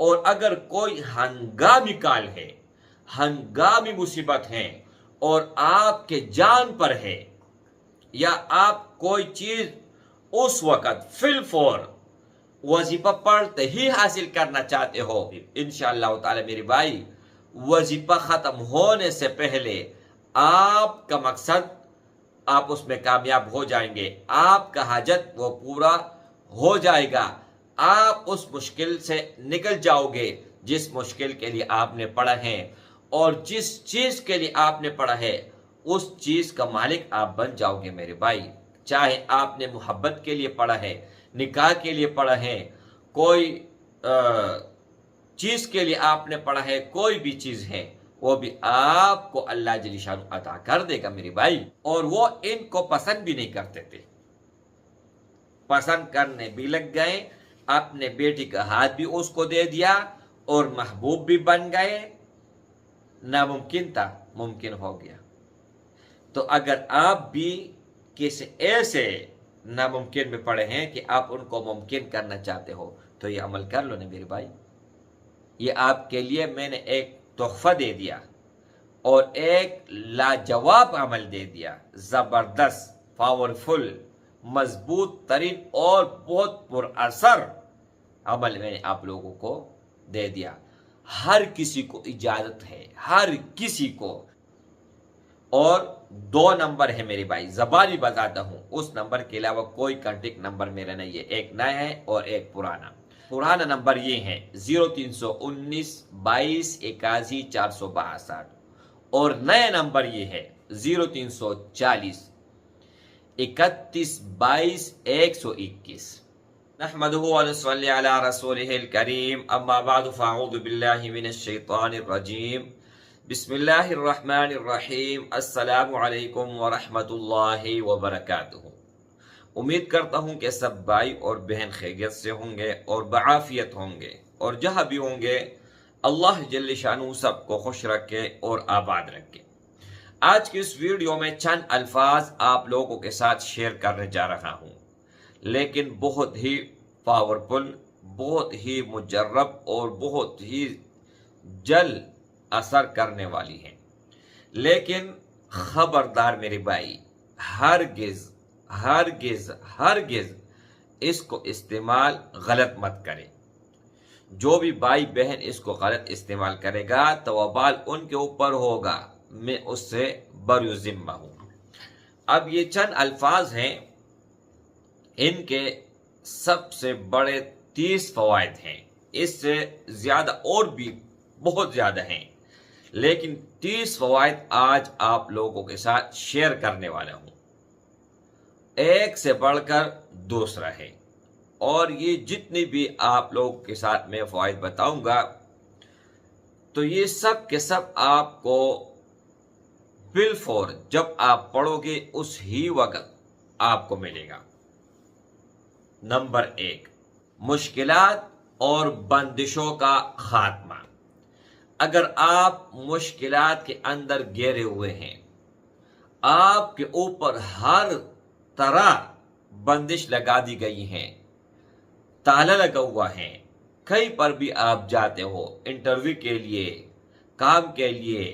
اور اگر کوئی ہنگامی کال ہے، ہنگامی مصیبت ہے اور آپ کے جان پر ہے، یا آپ کوئی چیز اس وقت فی الفور وظیفہ پڑھتے ہی حاصل کرنا چاہتے ہو، انشاءاللہ تعالی میرے بھائی وظیفہ ختم ہونے سے پہلے آپ کا مقصد آپ اس میں کامیاب ہو جائیں گے، آپ کا حاجت وہ پورا ہو جائے گا، آپ اس مشکل سے نکل جاؤ گے جس مشکل کے لیے آپ نے پڑھا ہے، اور جس چیز کے لیے آپ نے پڑھا ہے اس چیز کا مالک آپ بن جاؤ گے میرے بھائی۔ چاہے آپ نے محبت کے لیے پڑھا ہے، نکاح کے لیے پڑھا ہے، کوئی چیز کے لیے آپ نے پڑھا ہے، کوئی بھی چیز ہے وہ بھی آپ کو اللہ جل شانہ عطا کر دے گا میرے بھائی۔ اور وہ ان کو پسند بھی نہیں کرتے تھے، پسند کرنے بھی لگ گئے، اپنے بیٹی کا ہاتھ بھی اس کو دے دیا اور محبوب بھی بن گئے۔ ناممکن تھا، ممکن ہو گیا۔ تو اگر آپ بھی کسی ایسے ناممکن میں پڑے ہیں کہ آپ ان کو ممکن کرنا چاہتے ہو تو یہ عمل کر لو نا میرے بھائی۔ یہ آپ کے لیے میں نے ایک تحفہ دے دیا اور ایک لاجواب عمل دے دیا، زبردست، پاورفل، مضبوط ترین اور بہت پر اثر عمل میں نے آپ لوگوں کو دے دیا۔ ہر کسی کو اجازت ہے، ہر کسی کو۔ اور 2 نمبر ہے میرے بھائی، زبانی بتاتا ہوں، اس نمبر کے علاوہ کوئی کانٹیکٹ نمبر میرا نہیں ہے، ایک نیا ہے اور ایک پرانا۔ پرانا نمبر یہ ہے 0319 22 81 462، اور نیا نمبر یہ ہے 0340 31 22 121۔ نحمده ونصلي على رسوله الكريم، اما بعد فاعوذ بالله من الشيطان الرجيم، بسم اللہ الرحمن الرحیم، السلام علیکم ورحمۃ اللہ وبرکاتہ۔ امید کرتا ہوں کہ سب بھائی اور بہن خیریت سے ہوں گے اور بعافیت ہوں گے، اور جہاں بھی ہوں گے اللہ جل شانہ سب کو خوش رکھے اور آباد رکھے۔ آج کی اس ویڈیو میں چند الفاظ آپ لوگوں کے ساتھ شیئر کرنے جا رہا ہوں، لیکن بہت ہی پاورفل، بہت ہی مجرب اور بہت ہی جل اثر کرنے والی ہے۔ لیکن خبردار میرے بھائی، ہرگز ہرگز ہرگز اس کو استعمال غلط مت کرے۔ جو بھی بھائی بہن اس کو غلط استعمال کرے گا تو وبال ان کے اوپر ہوگا، میں اس سے بری ذمہ ہوں۔ اب یہ چند الفاظ ہیں، ان کے سب سے بڑے 30 فوائد ہیں، اس سے زیادہ اور بھی بہت زیادہ ہیں، لیکن 30 فوائد آج آپ لوگوں کے ساتھ شیئر کرنے والا ہوں۔ ایک سے بڑھ کر دوسرا ہے، اور یہ جتنی بھی آپ لوگوں کے ساتھ میں فوائد بتاؤں گا تو یہ سب کے سب آپ کو بالفور جب آپ پڑھو گے اس ہی وقت آپ کو ملے گا۔ نمبر 1، مشکلات اور بندشوں کا خاتمہ۔ اگر آپ مشکلات کے اندر گھیرے ہوئے ہیں، آپ کے اوپر ہر طرح بندش لگا دی گئی ہے، تالا لگا ہوا ہے، کہیں پر بھی آپ جاتے ہو انٹرویو کے لیے، کام کے لیے،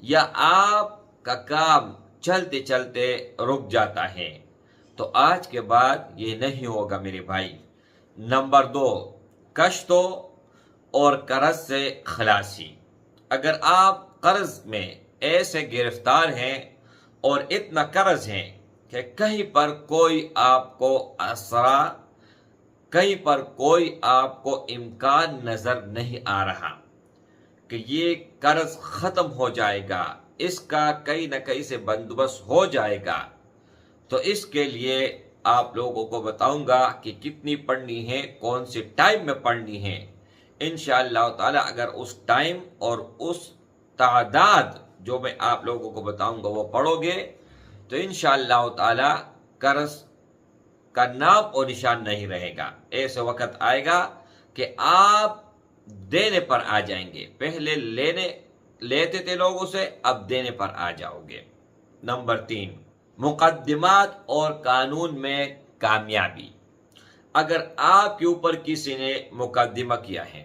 یا آپ کا کام چلتے چلتے رک جاتا ہے، تو آج کے بعد یہ نہیں ہوگا میرے بھائی۔ نمبر 2، کشتوں اور قرض سے خلاصی۔ اگر آپ قرض میں ایسے گرفتار ہیں اور اتنا قرض ہے کہ کہیں پر کوئی آپ کو آسرا، کہیں پر کوئی آپ کو امکان نظر نہیں آ رہا کہ یہ قرض ختم ہو جائے گا، اس کا کہیں نہ کہیں سے بندوبست ہو جائے گا، تو اس کے لیے آپ لوگوں کو بتاؤں گا کہ کتنی پڑھنی ہے، کون سے ٹائم میں پڑھنی ہے۔ انشاءاللہ تعالی اگر اس ٹائم اور اس تعداد جو میں آپ لوگوں کو بتاؤں گا وہ پڑھو گے تو انشاءاللہ تعالی قرض کا نام اور نشان نہیں رہے گا۔ ایسے وقت آئے گا کہ آپ دینے پر آ جائیں گے، پہلے لیتے تھے لوگوں سے، اب دینے پر آ جاؤ گے۔ نمبر 3، مقدمات اور قانون میں کامیابی۔ اگر آپ کے اوپر کسی نے مقدمہ کیا ہے،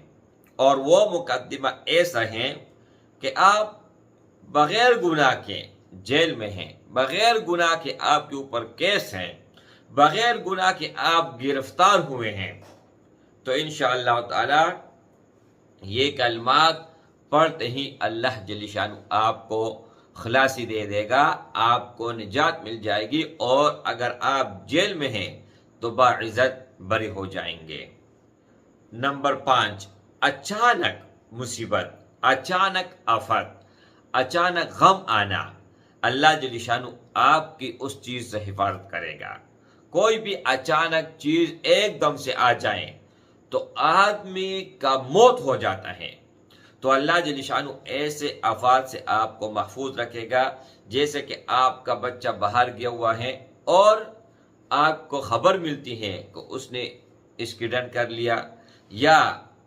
اور وہ مقدمہ ایسا ہے کہ آپ بغیر گناہ کے جیل میں ہیں، بغیر گناہ کے آپ کے اوپر کیس ہیں، بغیر گناہ کے آپ گرفتار ہوئے ہیں، تو انشاءاللہ تعالی یہ کلمات پڑھتے ہی اللہ جل شانہ آپ کو خلاصی دے دے گا، آپ کو نجات مل جائے گی، اور اگر آپ جیل میں ہیں تو باعزت بری ہو جائیں گے۔ نمبر 5، اچانک مصیبت، اچانک آفت، اچانک غم آنا، اللہ جل شانہ آپ کی اس چیز سے حفاظت کرے گا۔ کوئی بھی اچانک چیز ایک دم سے آ جائے تو آدمی کا موت ہو جاتا ہے، تو اللہ جل شانہ ایسے آفات سے آپ کو محفوظ رکھے گا، جیسے کہ آپ کا بچہ باہر گیا ہوا ہے اور آپ کو خبر ملتی ہے کہ اس نے ایکسیڈنٹ کر لیا، یا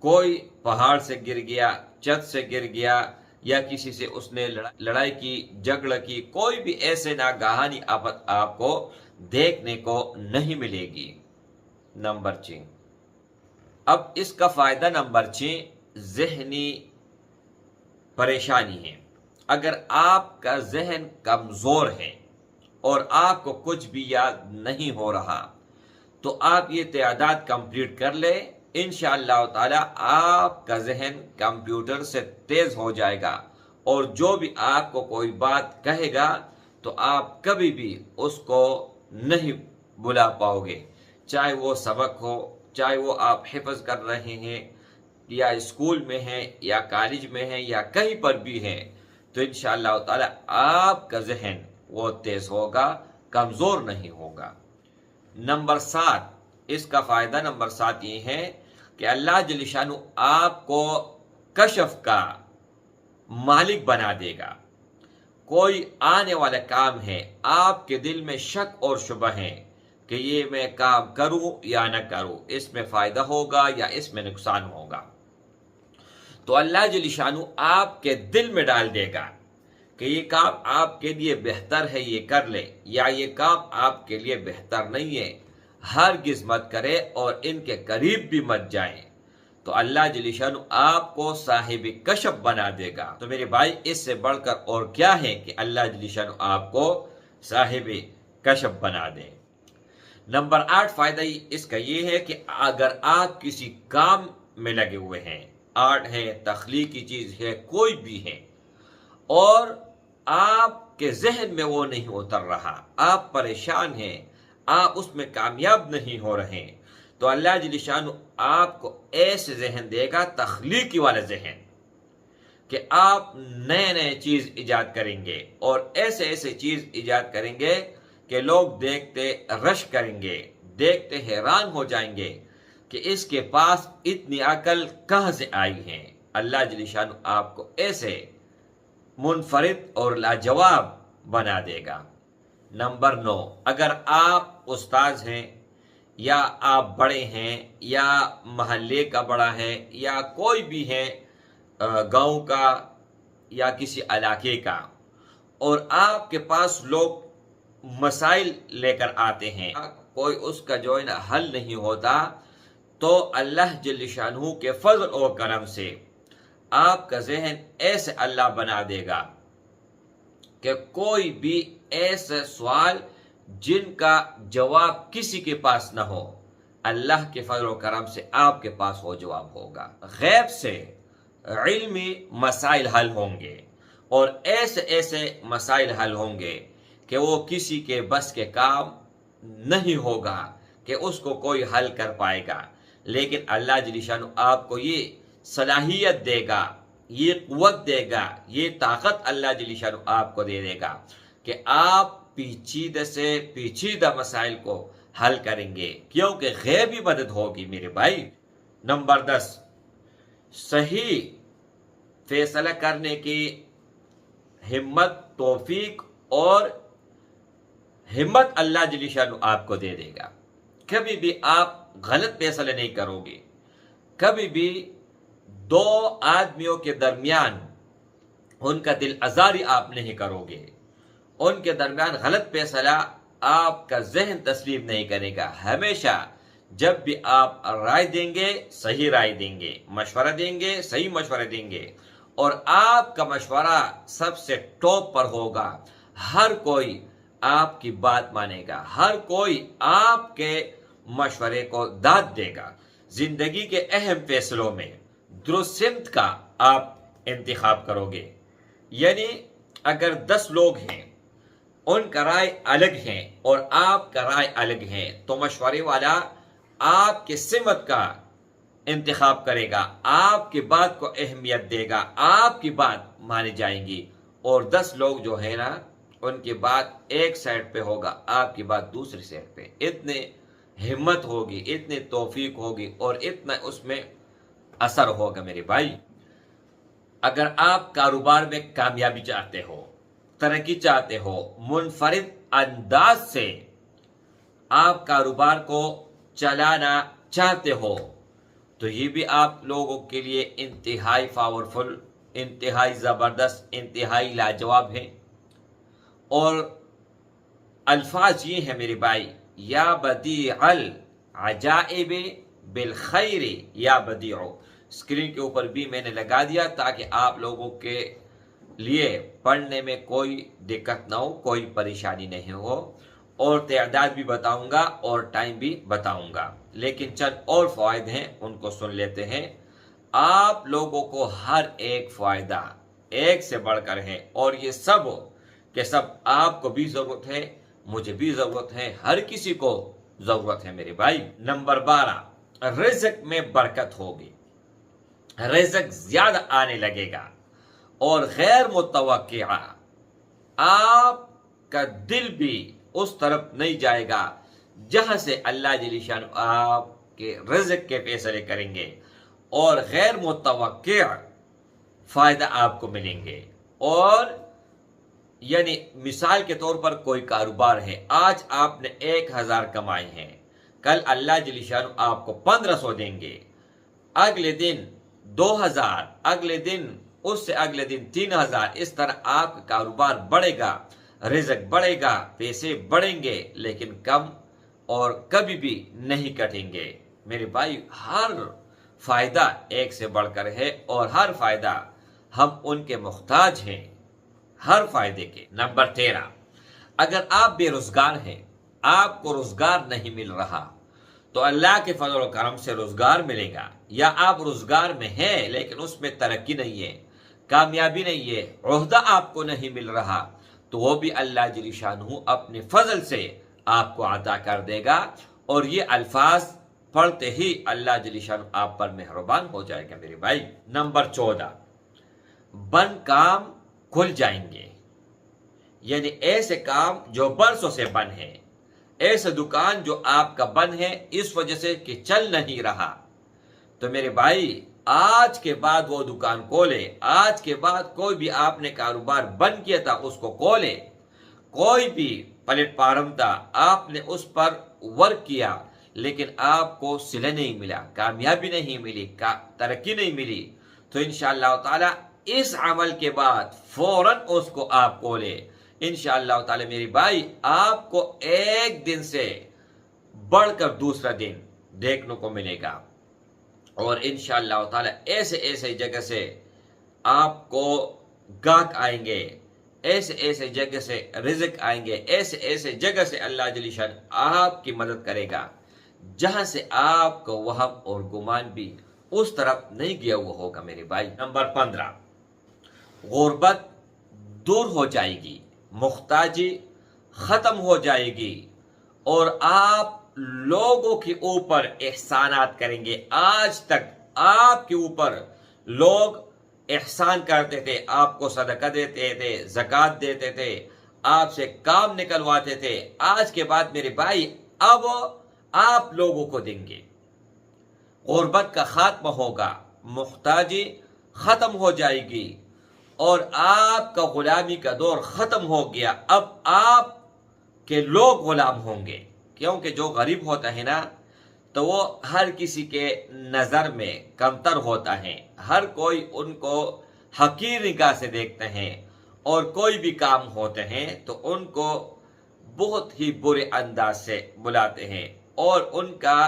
کوئی پہاڑ سے گر گیا، چھت سے گر گیا، یا کسی سے اس نے لڑائی کی، جھگڑا کی، کوئی بھی ایسے ناگہانی آفت آپ کو دیکھنے کو نہیں ملے گی۔ نمبر 6، اب اس کا فائدہ نمبر 6 ذہنی پریشانی ہے۔ اگر آپ کا ذہن کمزور ہے اور آپ کو کچھ بھی یاد نہیں ہو رہا، تو آپ یہ تعداد کمپلیٹ کر لیں، انشاءاللہ تعالی آپ کا ذہن کمپیوٹر سے تیز ہو جائے گا، اور جو بھی آپ کو کوئی بات کہے گا تو آپ کبھی بھی اس کو نہیں بلا پاؤ گے، چاہے وہ سبق ہو، چاہے وہ آپ حفظ کر رہے ہیں، یا اسکول میں ہیں، یا کالج میں ہیں، یا کہیں پر بھی ہیں، تو انشاءاللہ تعالی آپ کا ذہن وہ تیز ہوگا، کمزور نہیں ہوگا۔ نمبر 7، اس کا فائدہ نمبر 7 یہ ہے کہ اللہ جل شانہ آپ کو کشف کا مالک بنا دے گا۔ کوئی آنے والا کام ہے، آپ کے دل میں شک اور شبہ ہے کہ یہ میں کام کروں یا نہ کروں، اس میں فائدہ ہوگا یا اس میں نقصان ہوگا، تو اللہ جل شانہ آپ کے دل میں ڈال دے گا کہ یہ کام آپ کے لیے بہتر ہے، یہ کر لے، یا یہ کام آپ کے لیے بہتر نہیں ہے، ہرگز مت کرے اور ان کے قریب بھی مت جائیں، تو اللہ جل شانہ آپ کو صاحب کشف بنا دے گا۔ تو میرے بھائی، اس سے بڑھ کر اور کیا ہے کہ اللہ جل شانہ آپ کو صاحب کشف بنا دے۔ نمبر 8 فائدہ اس کا یہ ہے کہ اگر آپ کسی کام میں لگے ہوئے ہیں، آرٹ ہے، تخلیقی چیز ہے، کوئی بھی ہے، اور آپ کے ذہن میں وہ نہیں اتر رہا، آپ پریشان ہیں، آپ اس میں کامیاب نہیں ہو رہے، تو اللہ جل شانہ آپ کو ایسے ذہن دے گا، تخلیقی والا ذہن، کہ آپ نئے نئے چیز ایجاد کریں گے، اور ایسے ایسے چیز ایجاد کریں گے کہ لوگ دیکھتے رش کریں گے، دیکھتے حیران ہو جائیں گے کہ اس کے پاس اتنی عقل کہاں سے آئی ہے۔ اللہ جل شانہ آپ کو ایسے منفرد اور لاجواب بنا دے گا۔ نمبر 9، اگر آپ استاذ ہیں، یا آپ بڑے ہیں، یا محلے کا بڑا ہے، یا کوئی بھی ہے گاؤں کا یا کسی علاقے کا، اور آپ کے پاس لوگ مسائل لے کر آتے ہیں، کوئی اس کا جو ہے نا حل نہیں ہوتا، تو اللہ جل شانہ کے فضل و کرم سے آپ کا ذہن ایسے اللہ بنا دے گا کہ کوئی بھی ایسے سوال جن کا جواب کسی کے پاس نہ ہو، اللہ کے فضل و کرم سے آپ کے پاس وہ جواب ہوگا۔ غیب سے علمی مسائل حل ہوں گے، اور ایسے ایسے مسائل حل ہوں گے کہ وہ کسی کے بس کے کام نہیں ہوگا کہ اس کو کوئی حل کر پائے گا، لیکن اللہ جل شانہ آپ کو یہ صلاحیت دے گا، یہ قوت دے گا، یہ طاقت اللہ جل شانہ آپ کو دے گا کہ آپ پیچیدہ سے پیچیدہ مسائل کو حل کریں گے، کیونکہ غیبی مدد ہوگی میرے بھائی۔ نمبر 10، صحیح فیصلہ کرنے کی ہمت، توفیق اور ہمت اللہ جل شانہ آپ کو دے دے گا۔ کبھی بھی آپ غلط فیصلے نہیں کرو گے، کبھی بھی دو آدمیوں کے درمیان ان کا دل آزاری آپ نہیں کرو گے، ان کے درمیان غلط فیصلہ آپ کا ذہن تسلیم نہیں کرے گا، ہمیشہ جب بھی آپ رائے دیں گے صحیح رائے دیں گے، مشورہ دیں گے صحیح مشورہ دیں گے، اور آپ کا مشورہ سب سے ٹاپ پر ہوگا، ہر کوئی آپ کی بات مانے گا، ہر کوئی آپ کے مشورے کو داد دے گا۔ زندگی کے اہم فیصلوں میں درست سمت کا آپ انتخاب کرو گے۔ یعنی اگر 10 لوگ ہیں، ان کا رائے الگ ہے اور آپ کا رائے الگ ہے، تو مشورے والا آپ کے سمت کا انتخاب کرے گا، آپ کی بات کو اہمیت دے گا، آپ کی بات مانی جائیں گی۔ اور 10 لوگ جو ہے نا، ان کی بات ایک سائڈ پہ ہوگا، آپ کی بات دوسری سائڈ پہ۔ اتنے ہمت ہوگی، اتنی توفیق ہوگی اور اتنا اس میں اثر ہوگا میرے بھائی۔ اگر آپ کاروبار میں کامیابی چاہتے ہو، ترقی چاہتے ہو، منفرد انداز سے آپ کاروبار کو چلانا چاہتے ہو، تو یہ بھی آپ لوگوں کے لیے انتہائی پاورفل، انتہائی زبردست، انتہائی لاجواب ہے۔ اور الفاظ یہ ہیں میرے بھائی، یا بدیع العجائب بالخیر یا بدیع۔ اسکرین کے اوپر بھی میں نے لگا دیا تاکہ آپ لوگوں کے لیے پڑھنے میں کوئی دقت نہ ہو، کوئی پریشانی نہیں ہو، اور تعداد بھی بتاؤں گا اور ٹائم بھی بتاؤں گا۔ لیکن چند اور فوائد ہیں، ان کو سن لیتے ہیں۔ آپ لوگوں کو ہر ایک فائدہ ایک سے بڑھ کر ہے، اور یہ سب کہ سب آپ کو بھی ضرورت ہے، مجھے بھی ضرورت ہے، ہر کسی کو ضرورت ہے میرے بھائی۔ نمبر 12، رزق میں برکت ہوگی، رزق زیادہ آنے لگے گا اور غیر متوقع، آپ کا دل بھی اس طرف نہیں جائے گا جہاں سے اللہ جل شانہ آپ کے رزق کے فیصلے کریں گے، اور غیر متوقع فائدہ آپ کو ملیں گے۔ اور یعنی مثال کے طور پر کوئی کاروبار ہے، آج آپ نے 1000 کمائے ہیں، کل اللہ جل شانہ آپ کو 1500 دیں گے، اگلے دن 2000، اگلے دن اس سے اگلے دن 3000۔ اس طرح آپ کا کاروبار بڑھے گا، رزق بڑھے گا، پیسے بڑھیں گے، لیکن کم اور کبھی بھی نہیں کٹیں گے میرے بھائی۔ ہر فائدہ ایک سے بڑھ کر ہے، اور ہر فائدہ ہم ان کے محتاج ہیں، ہر فائدے کے۔ نمبر 13، اگر آپ بے روزگار ہیں، آپ کو روزگار نہیں مل رہا، تو اللہ کے فضل و کرم سے روزگار ملے گا۔ یا آپ روزگار میں ہیں لیکن اس میں ترقی نہیں ہے، کامیابی نہیں ہے، عہدہ آپ کو نہیں مل رہا، تو وہ بھی اللہ جل شانہ اپنے فضل سے آپ کو عطا کر دے گا، اور یہ الفاظ پڑھتے ہی اللہ جل شانہ آپ پر مہربان ہو جائے گا میرے بھائی۔ نمبر 14، بند کام کھل جائیں گے، یعنی ایسے کام جو برسوں سے بند ہے، ایسے دکان جو آپ کا بند ہے اس وجہ سے کہ چل نہیں رہا، تو میرے بھائی آج کے بعد وہ دکان کھولے، آج کے بعد کوئی بھی آپ نے کاروبار بند کیا تھا اس کو کھولے، کوئی بھی پلیٹ فارم تھا آپ نے اس پر ورک کیا لیکن آپ کو صلہ نہیں ملا، کامیابی نہیں ملی، ترقی نہیں ملی، تو انشاءاللہ تعالی اس عمل کے بعد فوراً اس کو آپ کھولے۔ انشاءاللہ تعالی میری بھائی آپ کو ایک دن سے بڑھ کر دوسرا دن دیکھنے کو ملے گا، اور انشاءاللہ تعالی ایسے ایسے جگہ سے آپ کو گاہک آئیں گے، ایسے ایسے جگہ سے رزق آئیں گے، ایسے ایسے جگہ سے اللہ جل شان آپ کی مدد کرے گا جہاں سے آپ کو وہم اور گمان بھی اس طرف نہیں گیا ہوا ہوگا میرے بھائی۔ نمبر 15، غربت دور ہو جائے گی، محتاجی ختم ہو جائے گی، اور آپ لوگوں کے اوپر احسانات کریں گے۔ آج تک آپ کے اوپر لوگ احسان کرتے تھے، آپ کو صدقہ دیتے تھے، زکوٰۃ دیتے تھے، آپ سے کام نکلواتے تھے، آج کے بعد میرے بھائی اب آپ لوگوں کو دیں گے۔ غربت کا خاتمہ ہوگا، محتاجی ختم ہو جائے گی، اور آپ کا غلامی کا دور ختم ہو گیا۔ اب آپ کے لوگ غلام ہوں گے، کیونکہ جو غریب ہوتا ہے نا تو وہ ہر کسی کے نظر میں کمتر ہوتا ہے، ہر کوئی ان کو حقیر نگاہ سے دیکھتے ہیں، اور کوئی بھی کام ہوتے ہیں تو ان کو بہت ہی برے انداز سے بلاتے ہیں، اور ان کا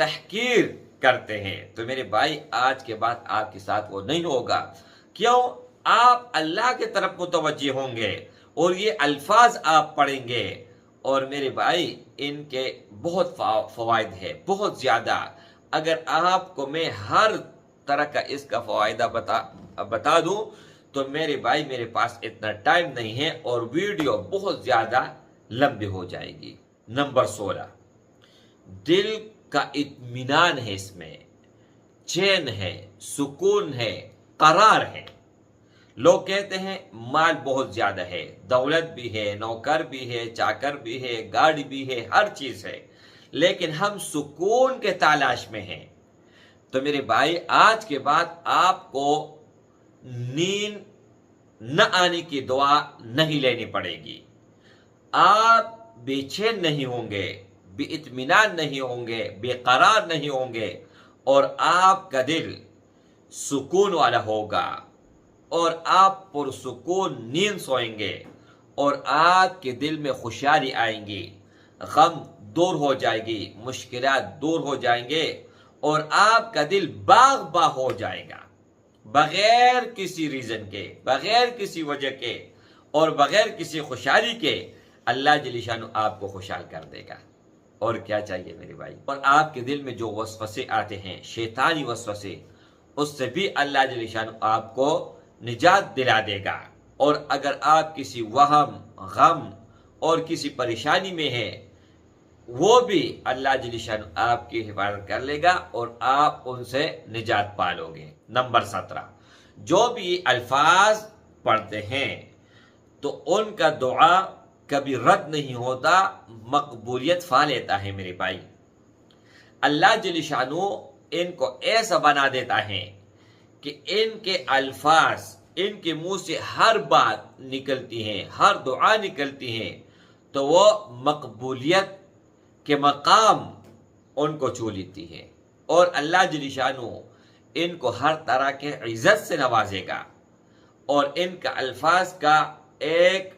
تحقیر کرتے ہیں، تو میرے بھائی آج کے بعد آپ کے ساتھ وہ نہیں ہوگا۔ کیوں؟ آپ اللہ کی طرف متوجہ ہوں گے اور یہ الفاظ آپ پڑھیں گے، اور میرے بھائی ان کے بہت فوائد ہے، بہت زیادہ۔ اگر آپ کو میں ہر طرح کا اس کا فائدہ بتا دوں تو میرے بھائی میرے پاس اتنا ٹائم نہیں ہے اور ویڈیو بہت زیادہ لمبی ہو جائے گی۔ نمبر 16، دل کا اطمینان ہے، اس میں چین ہے، سکون ہے، قرار ہے۔ لوگ کہتے ہیں مال بہت زیادہ ہے، دولت بھی ہے، نوکر بھی ہے، چاکر بھی ہے، گاڑی بھی ہے، ہر چیز ہے، لیکن ہم سکون کے تلاش میں ہیں۔ تو میرے بھائی آج کے بعد آپ کو نیند نہ آنے کی دعا نہیں لینی پڑے گی، آپ بے چین نہیں ہوں گے، بے اطمینان نہیں ہوں گے، بے قرار نہیں ہوں گے، اور آپ کا دل سکون والا ہوگا، اور آپ پرسکون نیند سوئیں گے، اور آپ کے دل میں خوشحالی آئیں گی، غم دور ہو جائے گی، مشکلات دور ہو جائیں گے، اور آپ کا دل باغ باغ ہو جائے گا، بغیر کسی ریزن کے، بغیر کسی وجہ کے، اور بغیر کسی خوشحالی کے اللہ جل شانہ آپ کو خوشحال کر دے گا۔ اور کیا چاہیے میرے بھائی؟ اور آپ کے دل میں جو وسوسے آتے ہیں، شیطانی وسوسے، اس سے بھی اللہ جل شانہ آپ کو نجات دلا دے گا۔ اور اگر آپ کسی وہم، غم اور کسی پریشانی میں ہیں، وہ بھی اللہ جل شانہ آپ کی حفاظت کر لے گا اور آپ ان سے نجات پالو گے۔ نمبر 17، جو بھی الفاظ پڑھتے ہیں تو ان کا دعا کبھی رد نہیں ہوتا، مقبولیت پا لیتا ہے میرے بھائی۔ اللہ جل شانہ ان کو ایسا بنا دیتا ہے کہ ان کے الفاظ، ان کے منہ سے ہر بات نکلتی ہیں، ہر دعا نکلتی ہیں، تو وہ مقبولیت کے مقام ان کو چھو لیتی ہے، اور اللہ جل شانہ ان کو ہر طرح کے عزت سے نوازے گا، اور ان کا الفاظ کا ایک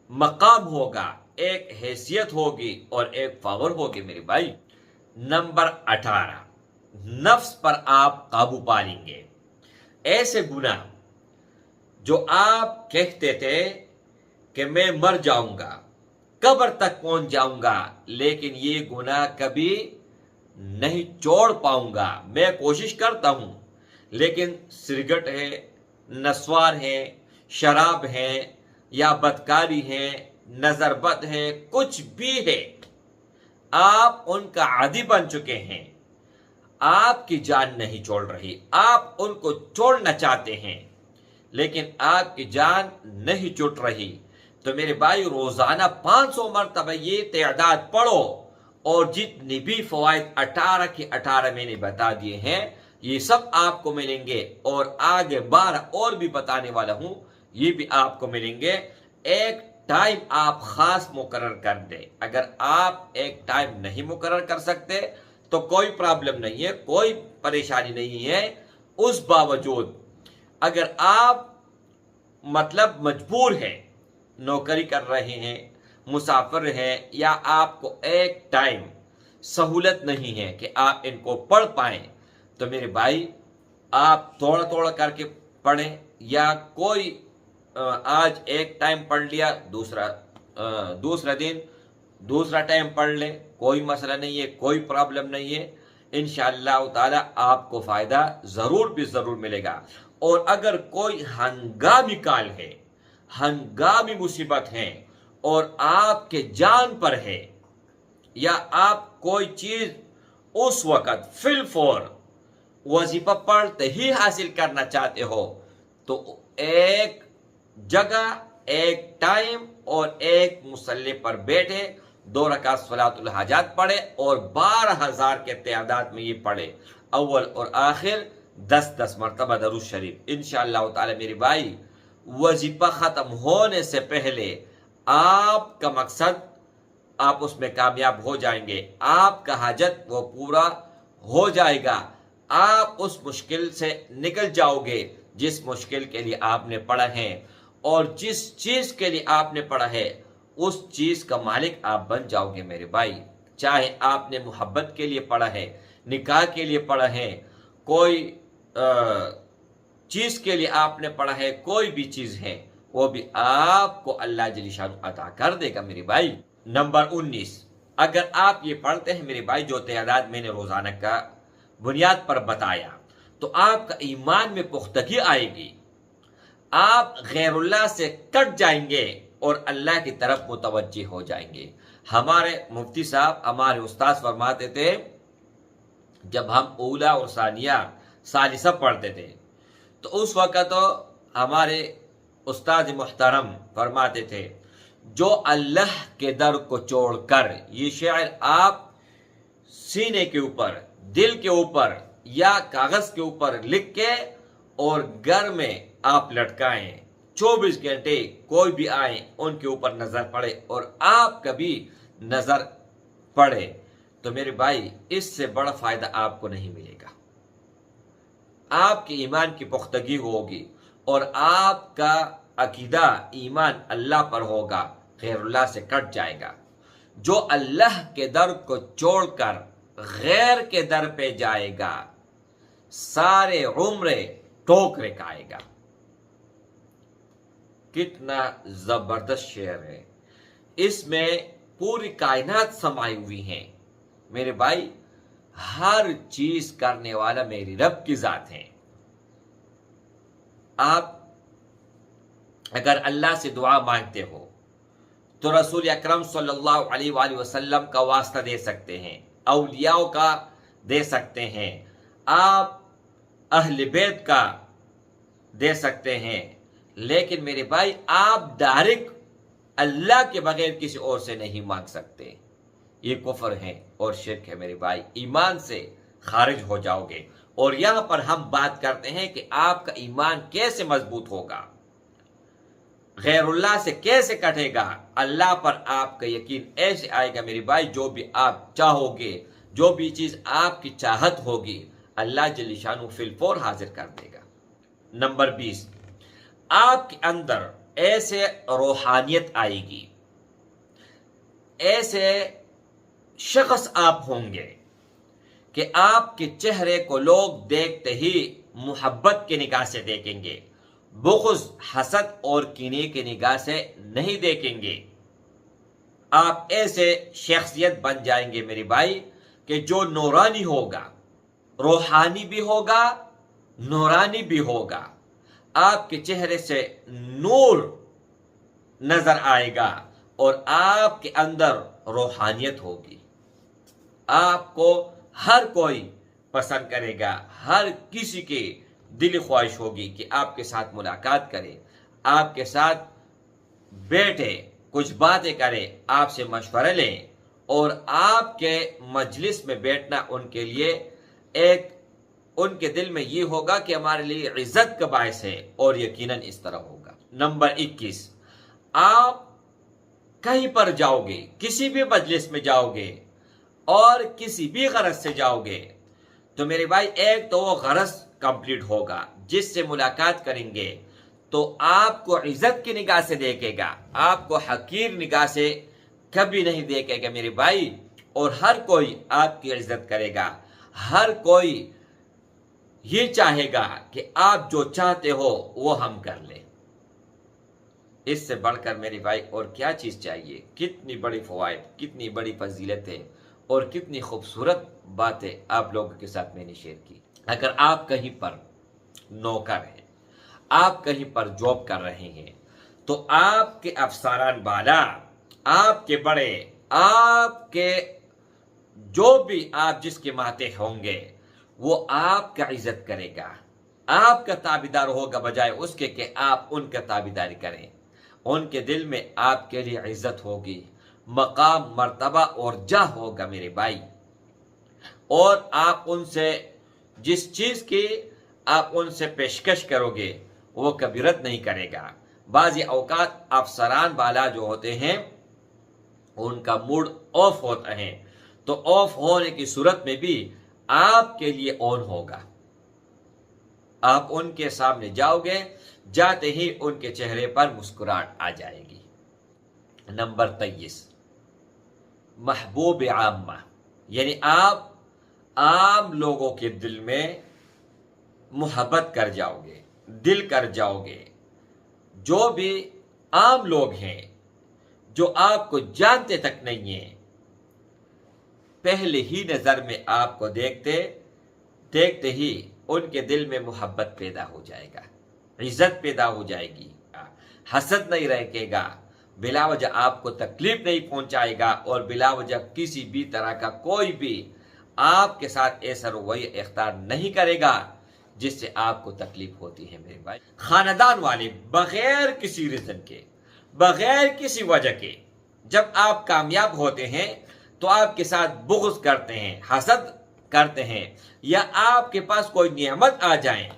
مقام ہوگا، ایک حیثیت ہوگی اور ایک پاور ہوگی میرے بھائی۔ نمبر 18، نفس پر آپ قابو پا لیں گے۔ ایسے گناہ جو آپ کہتے تھے کہ میں مر جاؤں گا، قبر تک پہنچ جاؤں گا، لیکن یہ گناہ کبھی نہیں چھوڑ پاؤں گا، میں کوشش کرتا ہوں، لیکن سگریٹ ہے، نسوار ہے، شراب ہے، یا بدکاری ہے، نظر بد ہے، کچھ بھی ہے، آپ ان کا عادی بن چکے ہیں، آپ کی جان نہیں چھوڑ رہی، آپ ان کو چھوڑنا چاہتے ہیں، لیکن آپ کی جان نہیں چھوٹ رہی۔ تو میرے بھائی روزانہ 500 مرتبہ یہ تعداد پڑھو، اور جتنی بھی فوائد 18 کی 18 میں نے بتا دیے ہیں یہ سب آپ کو ملیں گے، اور آگے 12 اور بھی بتانے والا ہوں، یہ بھی آپ کو ملیں گے۔ ایک ٹائم آپ خاص مقرر کر دیں، اگر آپ ایک ٹائم نہیں مقرر کر سکتے تو کوئی پرابلم نہیں ہے، کوئی پریشانی نہیں ہے، اس باوجود اگر آپ مجبور ہیں، نوکری کر رہے ہیں، مسافر ہیں، یا آپ کو ایک ٹائم سہولت نہیں ہے کہ آپ ان کو پڑھ پائیں، تو میرے بھائی آپ تھوڑا تھوڑا کر کے پڑھیں، یا کوئی آج ایک ٹائم پڑھ لیا، دوسرا دن دوسرا ٹائم پڑھ لیں، کوئی مسئلہ نہیں ہے، کوئی پرابلم نہیں ہے، انشاءاللہ تعالی آپ کو فائدہ ضرور بھی ضرور ملے گا۔ اور اگر کوئی ہنگامی کال ہے، ہنگامی مصیبت ہے، اور آپ کے جان پر ہے، یا آپ کوئی چیز اس وقت فی الفور وظیفہ پڑھتے ہی حاصل کرنا چاہتے ہو، تو ایک جگہ، ایک ٹائم اور ایک مصلی پر بیٹھے 2 رکعت صلاۃ الحاجات پڑھے، اور 12,000 کے تعداد میں یہ پڑھے، اول اور آخر 10 مرتبہ درود شریف۔ انشاءاللہ تعالی میرے بھائی وظیفہ ختم ہونے سے پہلے آپ کا مقصد، آپ اس میں کامیاب ہو جائیں گے، آپ کا حاجت وہ پورا ہو جائے گا، آپ اس مشکل سے نکل جاؤ گے جس مشکل کے لیے آپ نے پڑھا ہے، اور جس چیز کے لیے آپ نے پڑھا ہے اس چیز کا مالک آپ بن جاؤ گے میرے بھائی۔ چاہے آپ نے محبت کے لیے پڑھا ہے، نکاح کے لیے پڑھا ہے، کوئی چیز کے لیے آپ نے پڑھا ہے، کوئی بھی چیز ہے، وہ بھی آپ کو اللہ جل شانہ عطا کر دے گا میرے بھائی۔ نمبر 19، اگر آپ یہ پڑھتے ہیں میرے بھائی جو تعداد میں نے روزانہ کا بنیاد پر بتایا، تو آپ کا ایمان میں پختگی آئے گی، آپ غیر اللہ سے کٹ جائیں گے اور اللہ کی طرف متوجہ ہو جائیں گے۔ ہمارے مفتی صاحب، ہمارے استاد فرماتے تھے، جب ہم اولا اور ثانیہ ثالثہ پڑھتے تھے تو اس وقت ہمارے استاد محترم فرماتے تھے، جو اللہ کے در کو چھوڑ کر، یہ شعر آپ سینے کے اوپر، دل کے اوپر یا کاغذ کے اوپر لکھ کے اور گھر میں آپ لٹکائیں، 24 گھنٹے کوئی بھی آئے ان کے اوپر نظر پڑے اور آپ کبھی نظر پڑے، تو میرے بھائی اس سے بڑا فائدہ آپ کو نہیں ملے گا۔ آپ کے ایمان کی پختگی ہوگی اور آپ کا عقیدہ ایمان اللہ پر ہوگا، غیر اللہ سے کٹ جائے گا۔ جو اللہ کے در کو چھوڑ کر غیر کے در پہ جائے گا، سارے عمر ٹھوکریں کھائے گا۔ کتنا زبردست شعر ہے، اس میں پوری کائنات سمائی ہوئی ہیں میرے بھائی۔ ہر چیز کرنے والا میری رب کی ذات ہے۔ آپ اگر اللہ سے دعا مانگتے ہو تو رسول اکرم صلی اللہ علیہ وآلہ وسلم کا واسطہ دے سکتے ہیں، اولیاء کا دے سکتے ہیں، آپ اہل بیت کا دے سکتے ہیں، لیکن میرے بھائی آپ ڈائریکٹ اللہ کے بغیر کسی اور سے نہیں مانگ سکتے۔ یہ کفر ہے اور شرک ہے میرے بھائی، ایمان سے خارج ہو جاؤ گے۔ اور یہاں پر ہم بات کرتے ہیں کہ آپ کا ایمان کیسے مضبوط ہوگا، غیر اللہ سے کیسے کٹے گا، اللہ پر آپ کا یقین ایسے آئے گا میرے بھائی، جو بھی آپ چاہو گے، جو بھی چیز آپ کی چاہت ہوگی، اللہ جل شانہ فی الفور حاضر کر دے گا۔ نمبر 20، آپ کے اندر ایسے روحانیت آئے گی، ایسے شخص آپ ہوں گے کہ آپ کے چہرے کو لوگ دیکھتے ہی محبت کی نگاہ سے دیکھیں گے، بغض، حسد اور کینے کی نگاہ سے نہیں دیکھیں گے۔ آپ ایسے شخصیت بن جائیں گے میرے بھائی کہ جو نورانی ہوگا، روحانی بھی ہوگا، نورانی بھی ہوگا۔ آپ کے چہرے سے نور نظر آئے گا اور آپ کے اندر روحانیت ہوگی۔ آپ کو ہر کوئی پسند کرے گا، ہر کسی کی دلی خواہش ہوگی کہ آپ کے ساتھ ملاقات کرے، آپ کے ساتھ بیٹھے، کچھ باتیں کرے، آپ سے مشورہ لیں، اور آپ کے مجلس میں بیٹھنا ان کے لیے ان کے دل میں یہ ہوگا کہ ہمارے لیے عزت کا باعث ہے، اور یقیناً اس طرح ہوگا۔ نمبر 21، آپ کہیں پر جاؤ گے، کسی بھی مجلس میں جاؤ گے اور کسی بھی غرض سے جاؤ گے، تو میرے بھائی ایک تو وہ غرض کمپلیٹ ہوگا، جس سے ملاقات کریں گے تو آپ کو عزت کی نگاہ سے دیکھے گا، آپ کو حقیر نگاہ سے کبھی نہیں دیکھے گا میرے بھائی، اور ہر کوئی آپ کی عزت کرے گا، ہر کوئی یہ چاہے گا کہ آپ جو چاہتے ہو وہ ہم کر لیں۔ اس سے بڑھ کر میرے بھائی اور کیا چیز چاہیے؟ کتنی بڑی فوائد، کتنی بڑی فضیلتیں اور کتنی خوبصورت باتیں آپ لوگوں کے ساتھ میں نے شیئر کی۔ اگر آپ کہیں پر نوکر ہیں، آپ کہیں پر جاب کر رہے ہیں، تو آپ کے افسران بالا، آپ کے بڑے، آپ کے جو بھی آپ جس کے ماتحت ہوں گے، وہ آپ کا عزت کرے گا، آپ کا تابعدار ہوگا، بجائے اس کے کہ آپ ان کا تابعداری کریں۔ ان کے دل میں آپ کے لیے عزت ہوگی، مقام، مرتبہ اور جاہ ہوگا میرے بھائی، اور آپ ان سے جس چیز کی آپ ان سے پیشکش کرو گے وہ کبھی رد نہیں کرے گا۔ بعضی اوقات افسران بالا جو ہوتے ہیں ان کا موڈ آف ہوتا ہے، تو آف ہونے کی صورت میں بھی آپ کے لیے آن ہوگا۔ آپ ان کے سامنے جاؤ گے، جاتے ہی ان کے چہرے پر مسکراہٹ آ جائے گی۔ نمبر 23، محبوب عامہ، یعنی آپ عام لوگوں کے دل میں محبت کر جاؤ گے، دل کر جاؤ گے. جو بھی عام لوگ ہیں جو آپ کو جانتے تک نہیں ہیں، پہلے ہی نظر میں آپ کو دیکھتے ہی ان کے دل میں محبت پیدا ہو جائے گا، عزت پیدا ہو جائے گی، حسد نہیں رہے گا، بلا وجہ آپ کو تکلیف نہیں پہنچائے گا، اور بلا وجہ کسی بھی طرح کا کوئی بھی آپ کے ساتھ ایسا رویہ اختیار نہیں کرے گا جس سے آپ کو تکلیف ہوتی ہے میرے بھائی. خاندان والے بغیر کسی ریزن کے، بغیر کسی وجہ کے جب آپ کامیاب ہوتے ہیں تو آپ کے ساتھ بغض کرتے ہیں، حسد کرتے ہیں، یا آپ کے پاس کوئی نعمت آ جائے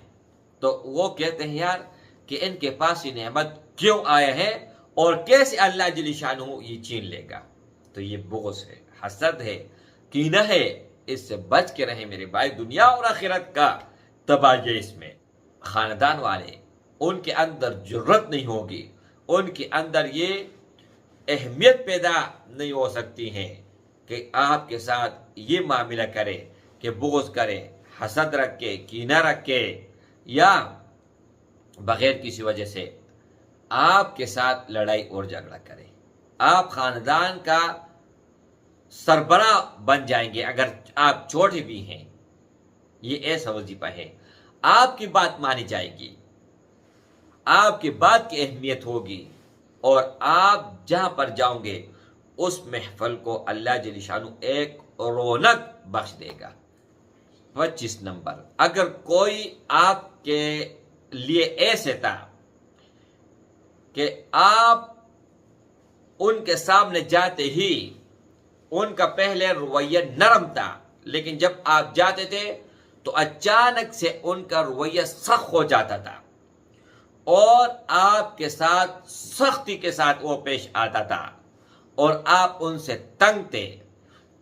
تو وہ کہتے ہیں یار کہ ان کے پاس یہ نعمت کیوں آیا ہے اور کیسے اللہ جل شانہ یہ چھین لے گا. تو یہ بغض ہے، حسد ہے، کینہ ہے. اس سے بچ کے رہیں میرے بھائی، دنیا اور آخرت کا تباہی اس میں. خاندان والے ان کے اندر جرت نہیں ہوگی، ان کے اندر یہ اہمیت پیدا نہیں ہو سکتی ہے کہ آپ کے ساتھ یہ معاملہ کرے کہ بغض کرے، حسد رکھے، کینہ رکھے، یا بغیر کسی وجہ سے آپ کے ساتھ لڑائی اور جھگڑا کرے. آپ خاندان کا سربراہ بن جائیں گے اگر آپ چھوٹے بھی ہیں. یہ ایسا وظیفہ ہے، آپ کی بات مانی جائے گی، آپ کی بات کی اہمیت ہوگی، اور آپ جہاں پر جاؤں گے اس محفل کو اللہ جل شانہ ایک رونق بخش دے گا. 25 نمبر، اگر کوئی آپ کے لیے ایسے تھا کہ آپ ان کے سامنے جاتے ہی ان کا پہلے رویہ نرم تھا، لیکن جب آپ جاتے تھے تو اچانک سے ان کا رویہ سخت ہو جاتا تھا اور آپ کے ساتھ سختی کے ساتھ وہ پیش آتا تھا اور آپ ان سے تنگ تھے،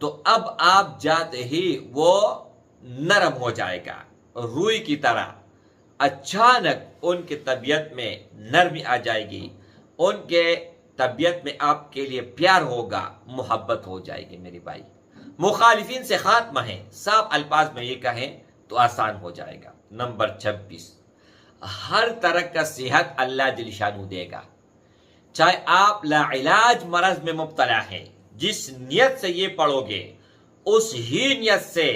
تو اب آپ جاتے ہی وہ نرم ہو جائے گا روئی کی طرح. اچانک ان کی طبیعت میں نرمی آ جائے گی، ان کے طبیعت میں آپ کے لیے پیار ہوگا، محبت ہو جائے گی میری بھائی. مخالفین سے خاتمہ ہے، صاف الفاظ میں یہ کہیں تو آسان ہو جائے گا. نمبر 26، ہر طرح کا صحت اللہ جل شانہ دے گا. چاہے آپ لا علاج مرض میں مبتلا ہیں، جس نیت سے یہ پڑھو گے اس ہی نیت سے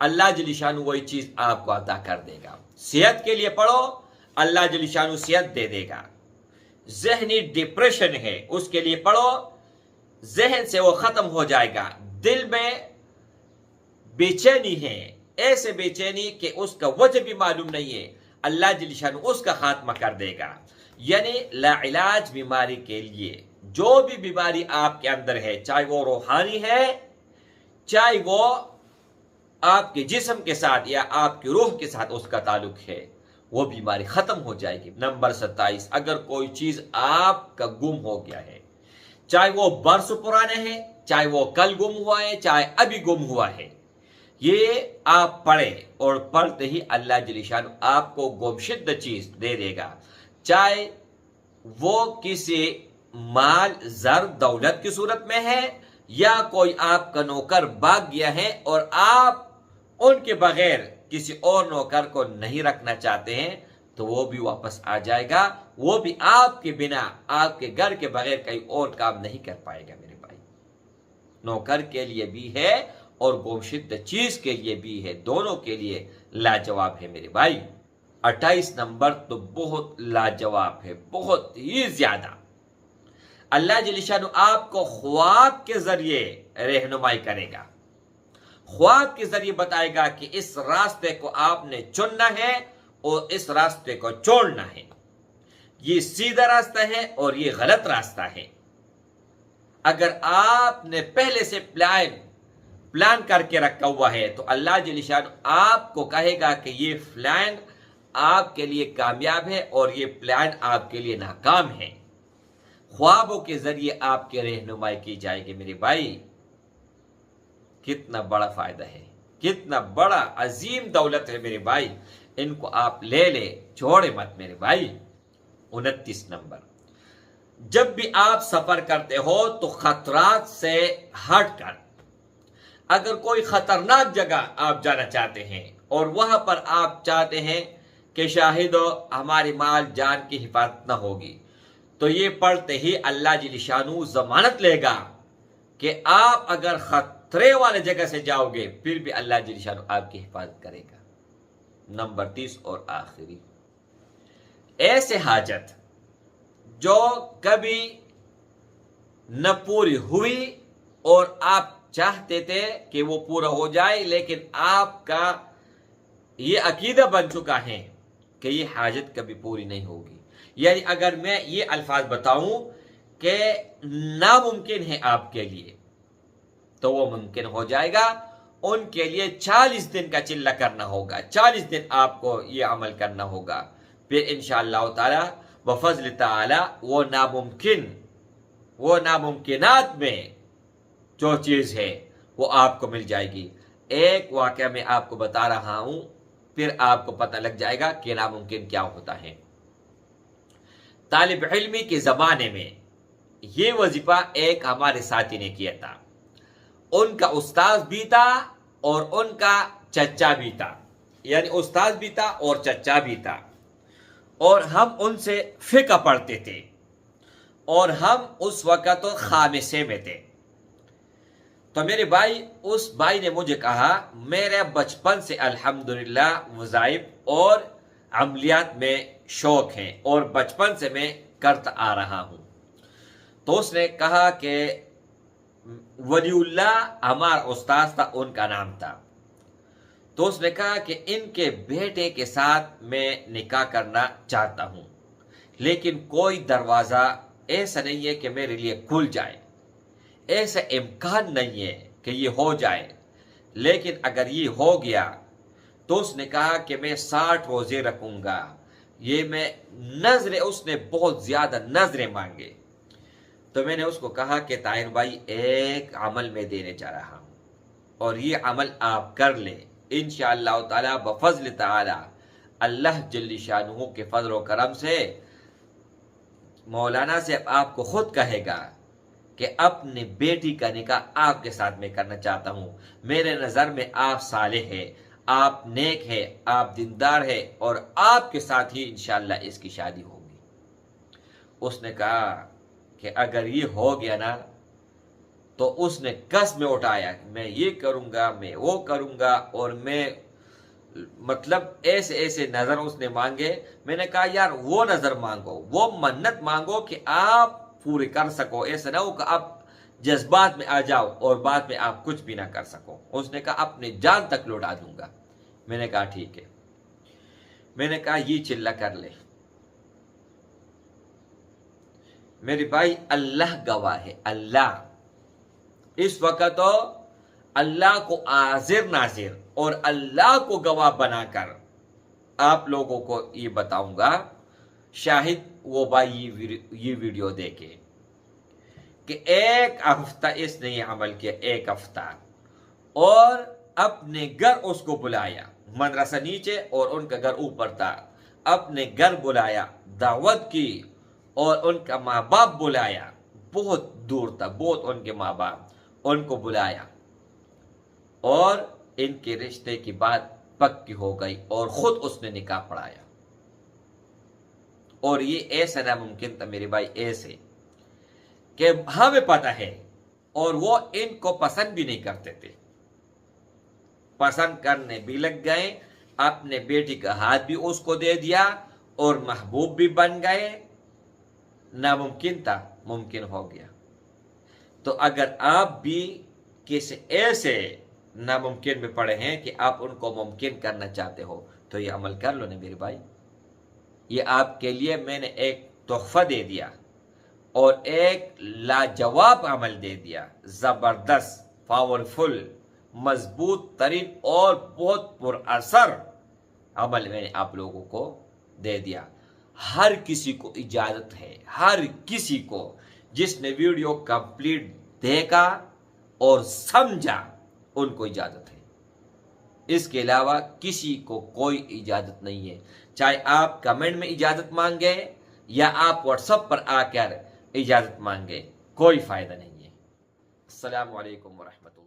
اللہ جل شانہ وہی چیز آپ کو عطا کر دے گا. صحت کے لیے پڑھو، اللہ جل شانہ صحت دے دے گا. ذہنی ڈپریشن ہے، اس کے لیے پڑھو، ذہن سے وہ ختم ہو جائے گا. دل میں بے چینی ہے، ایسے بے چینی کہ اس کا وجہ بھی معلوم نہیں ہے، اللہ جل شانہ اس کا خاتمہ کر دے گا. یعنی لا علاج بیماری کے لیے جو بھی بیماری آپ کے اندر ہے، چاہے وہ روحانی ہے، چاہے وہ آپ کے جسم کے ساتھ یا آپ کی روح کے ساتھ اس کا تعلق ہے، وہ بیماری ختم ہو جائے گی. نمبر 27، اگر کوئی چیز آپ کا گم ہو گیا ہے، چاہے وہ برس پرانے ہے، چاہے وہ کل گم ہوا ہے، چاہے ابھی گم ہوا ہے، یہ آپ پڑھیں اور پڑھتے ہی اللہ جل شانہ آپ کو گمشدہ چیز دے دے گا. چاہے وہ کسی مال، زر، دولت کی صورت میں ہے، یا کوئی آپ کا نوکر بھاگ گیا ہے اور آپ ان کے بغیر کسی اور نوکر کو نہیں رکھنا چاہتے ہیں، تو وہ بھی واپس آ جائے گا. وہ بھی آپ کے بنا، آپ کے گھر کے بغیر کہیں اور کام نہیں کر پائے گا میرے بھائی. نوکر کے لیے بھی ہے اور گمشدہ چیز کے لیے بھی ہے، دونوں کے لیے لاجواب ہے میرے بھائی. 28 نمبر تو بہت لاجواب ہے، بہت ہی زیادہ. اللہ جل شانہ آپ کو خواب کے ذریعے رہنمائی کرے گا، خواب کے ذریعے بتائے گا کہ اس راستے کو آپ نے چننا ہے اور اس راستے کو چھوڑنا ہے، یہ سیدھا راستہ ہے اور یہ غلط راستہ ہے. اگر آپ نے پہلے سے پلان کر کے رکھا ہوا ہے تو اللہ جل شانہ آپ کو کہے گا کہ یہ پلان آپ کے لیے کامیاب ہے اور یہ پلان آپ کے لیے ناکام ہے. خوابوں کے ذریعے آپ کی رہنمائی کی جائے گی میرے بھائی. کتنا بڑا فائدہ ہے، کتنا بڑا عظیم دولت ہے میرے بھائی. ان کو آپ لے لے، چھوڑے مت میرے بھائی. 29 نمبر، جب بھی آپ سفر کرتے ہو تو خطرات سے ہٹ کر اگر کوئی خطرناک جگہ آپ جانا چاہتے ہیں اور وہاں پر آپ چاہتے ہیں کہ شاہد ہماری مال جان کی حفاظت نہ ہوگی، تو یہ پڑھتے ہی اللہ جل شانہ ضمانت لے گا کہ آپ اگر خطرے والے جگہ سے جاؤ گے پھر بھی اللہ جل شانہ آپ کی حفاظت کرے گا۔ نمبر 30 اور آخری، ایسے حاجت جو کبھی نہ پوری ہوئی اور آپ چاہتے تھے کہ وہ پورا ہو جائے، لیکن آپ کا یہ عقیدہ بن چکا ہے کہ یہ حاجت کبھی پوری نہیں ہوگی۔ یعنی اگر میں یہ الفاظ بتاؤں کہ ناممکن ہے آپ کے لیے تو وہ ممکن ہو جائے گا، ان کے لیے 40 دن کا چلہ کرنا ہوگا، 40 دن آپ کو یہ عمل کرنا ہوگا، پھر انشاءاللہ تعالی بفضل تعالی وہ ناممکنات میں جو چیز ہے وہ آپ کو مل جائے گی۔ ایک واقعہ میں آپ کو بتا رہا ہوں، پھر آپ کو پتہ لگ جائے گا کہ ناممکن کیا ہوتا ہے۔ طالب علمی کے زمانے میں یہ وظیفہ ایک ہمارے ساتھی نے کیا تھا، ان کا استاذ بھی تھا اور ان کا چچا بھی تھا، یعنی استاذ بھی تھا اور چچا بھی تھا، اور ہم ان سے فقہ پڑھتے تھے اور ہم اس وقت خامسے میں تھے۔ تو میرے بھائی، اس بھائی نے مجھے کہا میرے بچپن سے الحمدللہ وظائف اور عملیات میں شوق ہے اور بچپن سے میں کرتا آ رہا ہوں۔ تو اس نے کہا کہ ولی اللہ ہمارا استاذ تھا، ان کا نام تھا، تو اس نے کہا کہ ان کے بیٹے کے ساتھ میں نکاح کرنا چاہتا ہوں، لیکن کوئی دروازہ ایسا نہیں ہے کہ میرے لیے کھل جائے، ایسا امکان نہیں ہے کہ یہ ہو جائے، لیکن اگر یہ ہو گیا تو اس نے کہا کہ میں 60 روزے رکھوں گا۔ یہ میں نظریں، اس نے بہت زیادہ نظریں مانگے، تو میں نے اس کو کہا کہ طاہر بھائی ایک عمل میں دینے جا رہا ہوں اور یہ عمل آپ کر لیں، انشاءاللہ تعالی بفضل تعالی اللہ جل شانہ کے فضل و کرم سے مولانا سے آپ کو خود کہے گا کہ اپنی بیٹی کا نکاح آپ کے ساتھ میں کرنا چاہتا ہوں، میرے نظر میں آپ صالح ہے، آپ نیک ہے، آپ دیندار ہے، اور آپ کے ساتھ ہی انشاءاللہ اس کی شادی ہوگی۔ اس نے کہا کہ اگر یہ ہو گیا نا، تو اس نے قسم اٹھایا کہ میں یہ کروں گا، میں وہ کروں گا، اور میں مطلب ایسے نظر اس نے مانگے۔ میں نے کہا یار وہ نظر مانگو، وہ منت مانگو کہ آپ پوری کر سکو، ایسا نہ ہو کہ آپ جذبات میں آ جاؤ اور بعد میں آپ کچھ بھی نہ کر سکو۔ اس نے کہا اپنی جان تک لوٹا دوں گا۔ میں نے کہا ٹھیک ہے۔ میں نے کہا یہ چلہ کر لے۔ میرے بھائی اللہ گواہ ہے، اللہ اس وقت تو اللہ کو حاضر ناظر اور اللہ کو گواہ بنا کر آپ لوگوں کو یہ بتاؤں گا، شاہد وہ بھائی یہ ویڈیو دیکھے کہ ایک ہفتہ اس نے یہ عمل کیا، ایک ہفتہ، اور اپنے گھر اس کو بلایا، مدرسہ نیچے اور ان کا گھر اوپر تھا، اپنے گھر بلایا، دعوت کی، اور ان کا ماں باپ بلایا، بہت دور تھا، بہت ان کے ماں باپ، ان کو بلایا، اور ان کے رشتے کی بات پکی ہو گئی اور خود اس نے نکاح پڑھایا۔ اور یہ ایسا ناممکن تھا میرے بھائی، ایسے کہ ہمیں پتہ ہے، اور وہ ان کو پسند بھی نہیں کرتے تھے، پسند کرنے بھی لگ گئے، اپنے بیٹی کا ہاتھ بھی اس کو دے دیا اور محبوب بھی بن گئے۔ ناممکن تھا، ممکن ہو گیا۔ تو اگر آپ بھی کسی ایسے ناممکن میں پڑے ہیں کہ آپ ان کو ممکن کرنا چاہتے ہو تو یہ عمل کر لو نا میرے بھائی۔ یہ آپ کے لیے میں نے ایک تحفہ دے دیا اور ایک لاجواب عمل دے دیا، زبردست، پاورفل، مضبوط ترین اور بہت پر اثر عمل میں نے آپ لوگوں کو دے دیا۔ ہر کسی کو اجازت ہے، ہر کسی کو جس نے ویڈیو کمپلیٹ دیکھا اور سمجھا ان کو اجازت ہے، اس کے علاوہ کسی کو کوئی اجازت نہیں ہے۔ چاہے آپ کمنٹ میں اجازت مانگے یا آپ واٹس ایپ پر آ کر اجازت مانگے کوئی فائدہ نہیں ہے۔ السلام علیکم ورحمۃ اللہ۔